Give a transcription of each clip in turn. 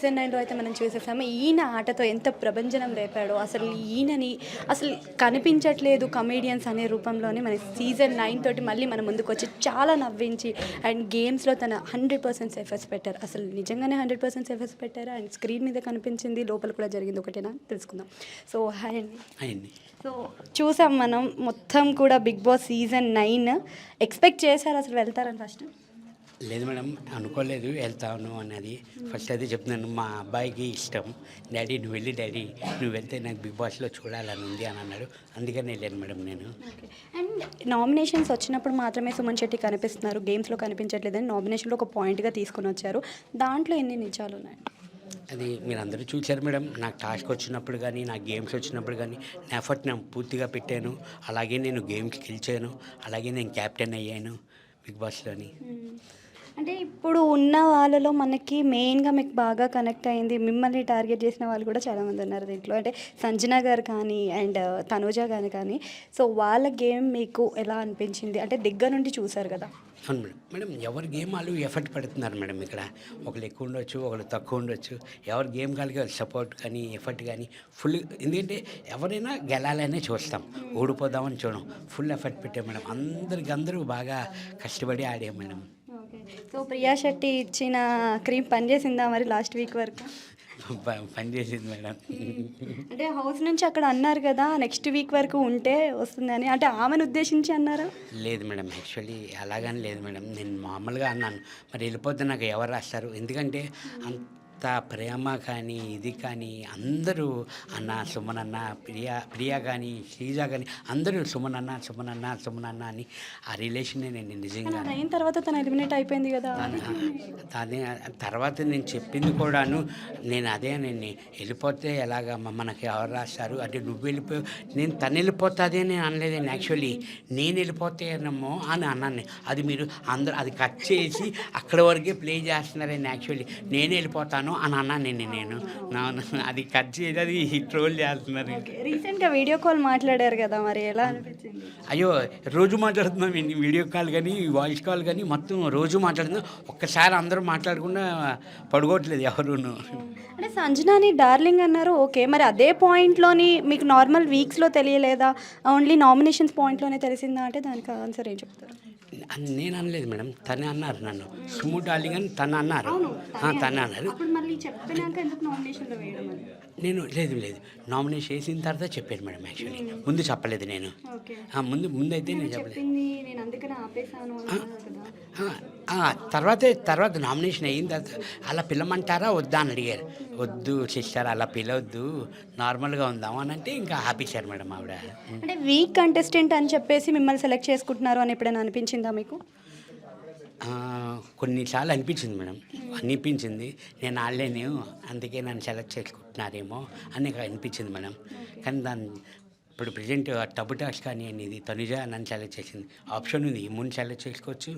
Season 9లో అయితే మనం చూసేసాము. ఈయన ఆటతో ఎంత ప్రభంజనం రేపాడో, అసలు ఈయనని అసలు కనిపించట్లేదు కమెడియన్స్ అనే రూపంలోనే మన సీజన్ 9 తోటి మళ్ళీ మన ముందుకొచ్చి చాలా నవ్వించి అండ్ గేమ్స్‌లో తన 100% ఎఫర్ట్స్ పెట్టారు. అసలు నిజంగానే 100% ఎఫర్ట్స్ పెట్టారా? అండ్ స్క్రీన్ మీద కనిపించింది, లోపల కూడా జరిగింది ఒకటేనా తెలుసుకుందాం. సో హాయ్ అండి. అయింది. సో చూసాం మనం మొత్తం కూడా 'బిగ్ బాస్' సీజన్ 9 ఎక్స్‌పెక్ట్ చేశారా అసలు వెళ్తారని ఫస్ట్? లేదు మేడం, అనుకోలేదు వెళ్తాను అన్నది. ఫస్ట్ అయితే చెప్తున్నాను, మా అబ్బాయికి ఇష్టం. డాడీ నువ్వు వెళ్ళి డాడీ నువ్వు వెళ్తే నాకు బిగ్ బాస్లో చూడాలని ఉంది అని అన్నాడు. అందుకని వెళ్ళాను మేడం నేను. ఓకే. అండ్ నామినేషన్స్ వచ్చినప్పుడు మాత్రమే సుమన్ శెట్టి కనిపిస్తున్నారు, గేమ్స్‌లో కనిపించట్లేదని నామినేషన్‌లో ఒక పాయింట్‌గా తీసుకొని వచ్చారు. దాంట్లో ఎన్ని నిజాలు ఉన్నాయి? అది మీరు అందరూ చూశారు మేడం. నాకు టాస్క్ వచ్చినప్పుడు కానీ, నాకు గేమ్స్ వచ్చినప్పుడు కానీ నా ఎఫర్ట్ నేను పూర్తిగా పెట్టాను. అలాగే నేను గేమ్కి గెలిచాను. అలాగే నేను క్యాప్టెన్ అయ్యాను బిగ్ బాస్లోని. అంటే ఇప్పుడు ఉన్న వాళ్ళలో మనకి మెయిన్‌గా మీకు బాగా కనెక్ట్ అయింది, మిమ్మల్ని టార్గెట్ చేసిన వాళ్ళు కూడా చాలామంది ఉన్నారు దీంట్లో. అంటే సంజన గారు కానీ అండ్ తనూజ గారు కానీ. సో వాళ్ళ గేమ్ మీకు ఎలా అనిపించింది? అంటే దగ్గర నుండి చూసారు కదా. అవును మేడం. మేడం ఎవరి గేమ్ వాళ్ళు ఎఫర్ట్ పెడుతున్నారు మేడం. ఇక్కడ ఒకళ్ళు ఎక్కువ ఉండొచ్చు, ఒకళ్ళు తక్కువ ఉండొచ్చు. ఎవరి గేమ్ కాళ్ళకి వాళ్ళు సపోర్ట్ కానీ ఎఫర్ట్ కానీ ఫుల్. ఎందుకంటే ఎవరైనా గెలాలనే చూస్తాం, ఓడిపోదామని చూడం. ఫుల్ ఎఫర్ట్ పెట్టాం మేడం. అందరూ బాగా కష్టపడి ఆడాం madam. Okay. So Priya Shetty ఇచ్చిన క్రీమ్ పనిచేసిందా మరి లాస్ట్ వీక్ వరకు? పనిచేసింది మేడం. అంటే హౌస్ నుంచి అక్కడ అన్నారు కదా నెక్స్ట్ వీక్ వరకు ఉంటే వస్తుందని, అంటే ఆమెను ఉద్దేశించి అన్నారా? లేదు మేడం, యాక్చువల్లీ అలాగని లేదు మేడం. నేను మామూలుగా అన్నాను. మరి వెళ్ళిపోతే నాకు ఎవరు రాస్తారు? ఎందుకంటే అంత ప్రేమ కానీ ఇది కానీ అందరూ అన్న సుమన్ అన్న, ప్రియా కానీ శ్రీజ కానీ అందరూ సుమన్ అన్న అని ఆ రిలేషనే నేను నిజంగా. అది అయిన తర్వాత తను ఎలిమినేట్ అయిపోయింది కదా. అదే తర్వాత నేను చెప్పింది కూడాను. నేను వెళ్ళిపోతే ఎలాగమ్మా, మనకి ఎవరు రాస్తారు అంటే నువ్వు వెళ్ళిపోయి తను వెళ్ళిపోతుంది అని అనలేదండి. యాక్చువల్లీ నేను వెళ్ళిపోతేనేమో అని అన్నాను. అది మీరు అందరూ అది కట్ చేసి అక్కడ వరకే ప్లే చేస్తున్నారండి. యాక్చువల్లీ నేను వెళ్ళిపోతాను అని అన్నాను నేను అది కట్ చేసి అది ట్రోల్ చేస్తున్నారు. రీసెంట్గా వీడియో కాల్ మాట్లాడారు కదా, మరి ఎలా అనిపించింది? అయ్యో రోజు మాట్లాడుతున్నాం వీడియో కాల్ కానీ వాయిస్ కాల్ కానీ మొత్తం రోజు మాట్లాడుతున్నాం. ఒక్కసారి అందరూ మాట్లాడకుండా పడుకోవట్లేదు ఎవరును. అంటే సంజనాని డార్లింగ్ అన్నారు, ఓకే. మరి అదే పాయింట్లోని మీకు నార్మల్ వీక్స్లో తెలియలేదా? ఓన్లీ నామినేషన్స్ పాయింట్లోనే తెలిసిందా? అంటే దానికి ఆన్సర్ ఏం చెప్తారు? నేను అనలేదు మేడం, తనే అన్నారు నన్ను సుము డార్లింగ్ అని తను అన్నారు. తనే అన్నారు. నేను లేదు నామినేషన్ చేసిన తర్వాత చెప్పాను మేడం. యాక్చువల్లీ ముందు చెప్పలేదు నేను. ముందైతే నేను చెప్పలేదు. తర్వాత నామినేషన్ అయిన తర్వాత అలా పిల్లమంటారా వద్దా అని అడిగారు. వద్దు సిస్టర్ అలా పిలవద్దు, నార్మల్గా ఉందాం అని అంటే ఇంకా ఆపేశారు మేడం ఆవిడ. అంటే వీక్ కంటెస్టెంట్ అని చెప్పేసి మిమ్మల్ని సెలెక్ట్ చేసుకుంటున్నారు అని ఎప్పుడైనా అనిపించిందా మీకు? కొన్నిసార్లు అనిపించింది మేడం, అనిపించింది. నేను ఆడలేను అందుకే నన్ను సెలెక్ట్ చేసుకుంటున్నారేమో అని అనిపించింది మేడం. కానీ ఇప్పుడు ప్రజెంట్ టబు టాస్క్ కానీ ఇది తనుజ నన్ను సెలెక్ట్ చేసింది. ఆప్షన్ ఉంది, ముందు సెలెక్ట్ చేసుకోవచ్చు,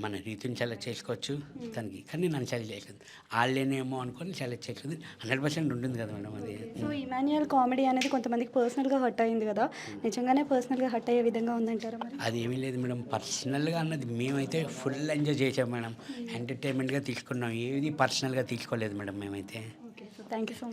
మన రీతిని సెలెక్ట్ చేసుకోవచ్చు తనకి. కానీ నన్ను సెలెక్ట్ చేసింది. ఆడలేనేమో అనుకొని సెలెక్ట్ చేసింది. 100% ఉంటుంది కదా మేడం అది. సో ఇమాన్యుయల్ కామెడీ అనేది కొంతమందికి పర్సనల్గా హర్ట్ అయింది కదా, నిజంగానే పర్సనల్గా హర్ట్ అయ్యే విధంగా ఉందంటారా మరి? అది ఏమీ లేదు మేడం, పర్సనల్గా అన్నది మేమైతే ఫుల్ ఎంజాయ్ చేసాం మేడం. ఎంటర్టైన్మెంట్గా తీసుకున్నాం, ఏది పర్సనల్గా తీసుకోలేదు మేడం మేమైతే. Okay. So thank you so much.